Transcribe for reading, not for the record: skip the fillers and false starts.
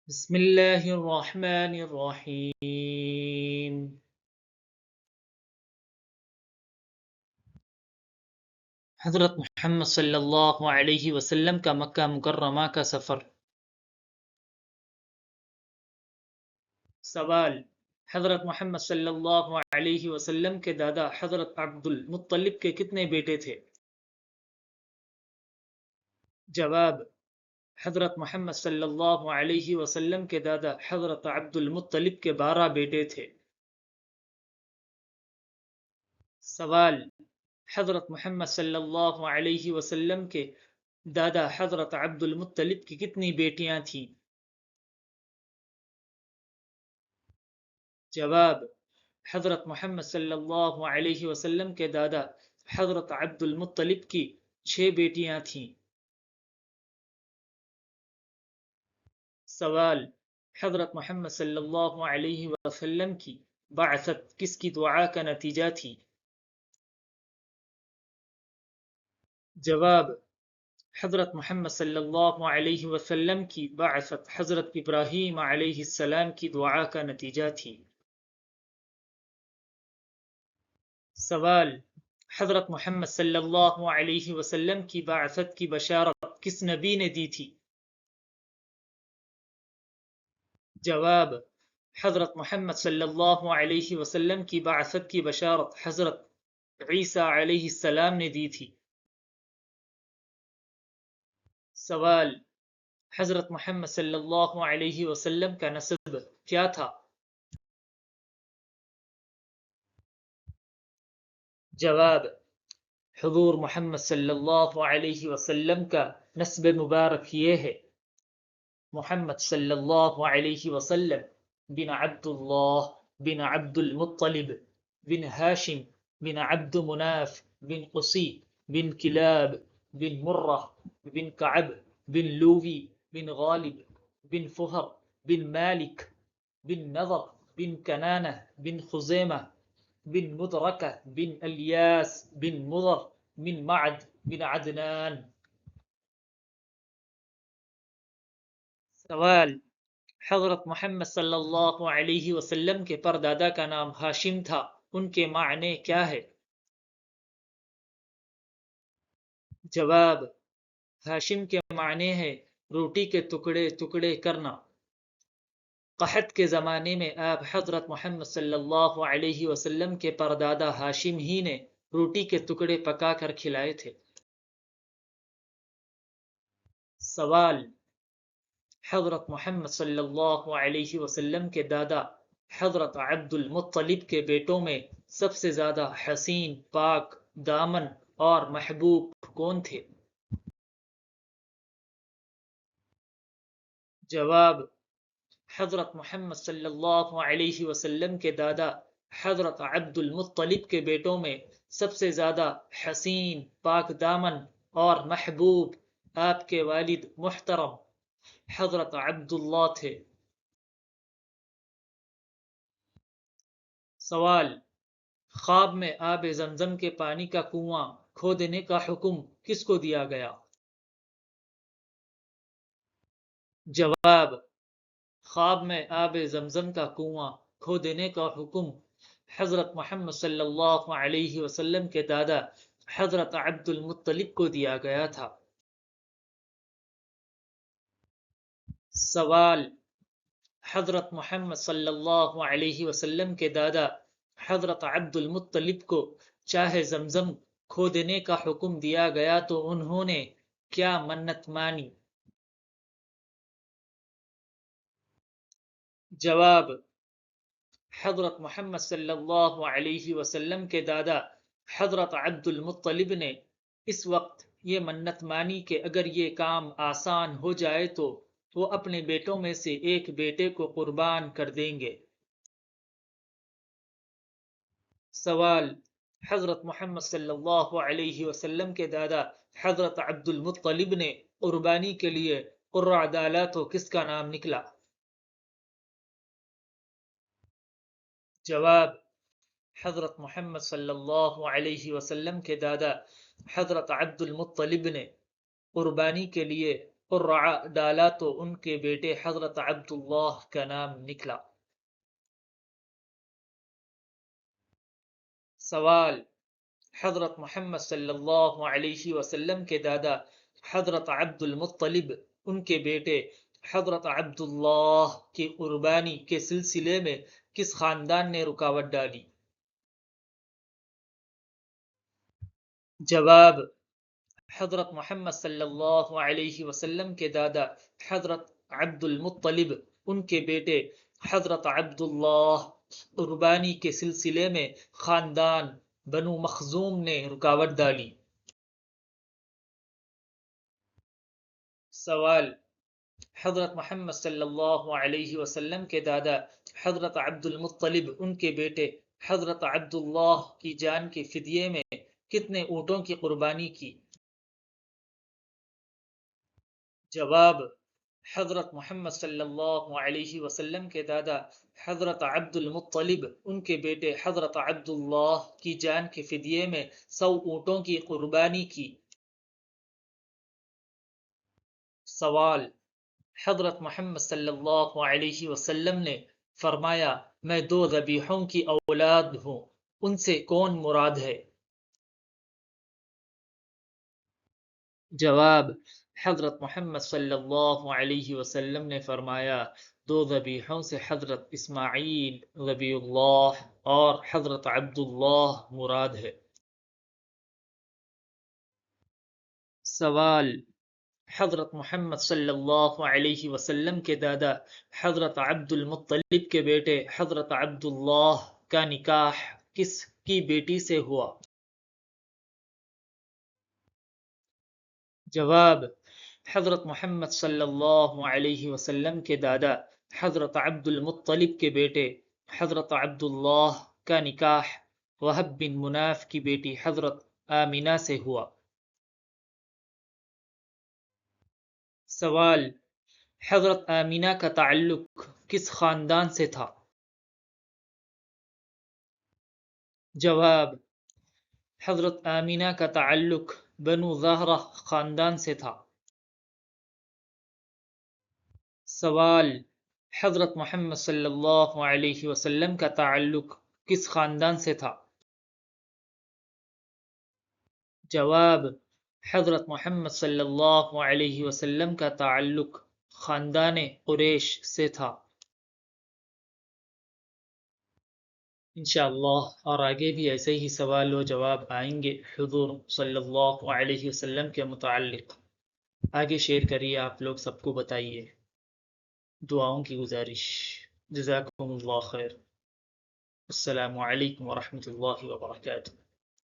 بسم اللہ الرحمن الرحیم۔ حضرت محمد صلی اللہ علیہ وسلم کا مکہ مکرمہ کا سفر۔ سوال: حضرت محمد صلی اللہ علیہ وسلم کے دادا حضرت عبد المطلب کے کتنے بیٹے تھے؟ جواب: حضرت محمد صلی اللہ علیہ وسلم کے دادا حضرت عبد المطلب کے 12 بیٹے تھے۔ سوال: حضرت محمد صلی اللہ علیہ وسلم کے دادا حضرت عبد المطلب کی کتنی بیٹیاں تھیں؟ جواب: حضرت محمد صلی اللہ علیہ وسلم کے دادا حضرت عبد المطلب کی 6 بیٹیاں تھیں۔ سوال: حضرت محمد صلی اللہ علیہ وسلم کی بعثت کس کی دعا کا نتیجہ تھی؟ جواب: حضرت محمد صلی اللہ علیہ وسلم کی بعثت حضرت ابراہیم علیہ السلام کی دعا کا نتیجہ تھی۔ سوال: حضرت محمد صلی اللہ علیہ وسلم کی بعثت کی بشارت کس نبی نے دی تھی؟ جواب: حضرت محمد صلی اللہ علیہ وسلم کی بعثت کی بشارت حضرت عیسیٰ علیہ السلام نے دی تھی۔ سوال: حضرت محمد صلی اللہ علیہ وسلم کا نسب کیا تھا؟ جواب: حضور محمد صلی اللہ علیہ وسلم کا نسب مبارک یہ ہے: محمد صلی اللہ علیہ وسلم بن عبد اللہ بن عبد المطلب بن ہاشم بن عبد مناف بن قصی بن کلاب بن مرہ بن کعب بن لوی بن غالب بن فہر بن مالک بن نضر بن کنانہ بن خزیمہ بن مدرکہ بن الیاس بن مضر بن معد بن عدنان۔ سوال: حضرت محمد صلی اللہ علیہ وسلم کے پردادا کا نام ہاشم تھا، ان کے معنی کیا ہے؟ جواب: ہاشم کے معنی ہے روٹی کے ٹکڑے ٹکڑے کرنا۔ قحط کے زمانے میں آپ حضرت محمد صلی اللہ علیہ وسلم کے پردادا ہاشم ہی نے روٹی کے ٹکڑے پکا کر کھلائے تھے۔ سوال: حضرت محمد صلی اللہ علیہ وسلم کے دادا حضرت عبد المطلب کے بیٹوں میں سب سے زیادہ حسین، پاک دامن اور محبوب کون تھے؟ جواب: حضرت محمد صلی اللہ علیہ وسلم کے دادا حضرت عبد المطلب کے بیٹوں میں سب سے زیادہ حسین، پاک دامن اور محبوب آپ کے والد محترم حضرت عبداللہ تھے۔ سوال: خواب میں آب زمزم کے پانی کا کنواں کھودنے کا حکم کس کو دیا گیا؟ جواب: خواب میں آب زمزم کا کنواں کھودنے کا حکم حضرت محمد صلی اللہ علیہ وسلم کے دادا حضرت عبد المطلب کو دیا گیا تھا۔ سوال: حضرت محمد صلی اللہ علیہ وسلم کے دادا حضرت عبد المطلب کو چاہے زمزم کھودنے کا حکم دیا گیا تو انہوں نے کیا منت مانی؟ جواب: حضرت محمد صلی اللہ علیہ وسلم کے دادا حضرت عبد المطلب نے اس وقت یہ منت مانی کہ اگر یہ کام آسان ہو جائے تو وہ اپنے بیٹوں میں سے ایک بیٹے کو قربان کر دیں گے۔ سوال: حضرت محمد صلی اللہ علیہ وسلم کے دادا حضرت عبد المطلب نے قربانی کے لیے قرع ڈالا تو کس کا نام نکلا؟ جواب: حضرت محمد صلی اللہ علیہ وسلم کے دادا حضرت عبد المطلب نے قربانی کے لیے اور رعا ڈالا تو ان کے بیٹے حضرت عبداللہ کا نام نکلا۔ سوال، حضرت محمد صلی اللہ علیہ وسلم کے دادا حضرت عبد المطلب ان کے بیٹے حضرت عبداللہ کی قربانی کے سلسلے میں کس خاندان نے رکاوٹ ڈالی؟ جواب، حضرت محمد صلی اللہ علیہ وسلم کے دادا حضرت عبد المطلب ان کے بیٹے حضرت عبداللہ قربانی کے سلسلے میں خاندان بنو مخزوم نے رکاوٹ ڈالی۔ سوال، حضرت محمد صلی اللہ علیہ وسلم کے دادا حضرت عبد المطلب ان کے بیٹے حضرت عبداللہ کی جان کے فدیے میں کتنے اونٹوں کی قربانی کی؟ جواب، حضرت محمد صلی اللہ علیہ وسلم کے دادا حضرت عبد المطلب ان کے بیٹے حضرت عبداللہ کی جان کے فدیے میں 100 اونٹوں کی قربانی کی۔ سوال، حضرت محمد صلی اللہ علیہ وسلم نے فرمایا میں 2 ذبیحوں کی اولاد ہوں، ان سے کون مراد ہے؟ جواب، حضرت محمد صلی اللہ علیہ وسلم نے فرمایا 2 ذبیحوں سے حضرت اسماعیل ذبیح اللہ اور حضرت عبداللہ مراد ہے۔ سوال، حضرت محمد صلی اللہ علیہ وسلم کے دادا حضرت عبد المطلب کے بیٹے حضرت عبداللہ کا نکاح کس کی بیٹی سے ہوا؟ جواب، حضرت محمد صلی اللہ علیہ وسلم کے دادا حضرت عبد المطلب کے بیٹے حضرت عبداللہ کا نکاح وہب بن مناف کی بیٹی حضرت آمنہ سے ہوا۔ سوال، حضرت آمنہ کا تعلق کس خاندان سے تھا؟ جواب، حضرت آمنہ کا تعلق بنو زہرہ خاندان سے تھا۔ سوال، حضرت محمد صلی اللہ علیہ وسلم کا تعلق کس خاندان سے تھا؟ جواب، حضرت محمد صلی اللہ علیہ وسلم کا تعلق خاندان قریش سے تھا۔ انشاءاللہ اور آگے بھی ایسے ہی سوال و جواب آئیں گے حضور صلی اللہ علیہ وسلم کے متعلق۔ آگے شیئر کریے، آپ لوگ سب کو بتائیے، دعاؤں کی گزارش۔ جزاکم اللہ خیر۔ السلام علیکم ورحمۃ اللہ وبرکاتہ۔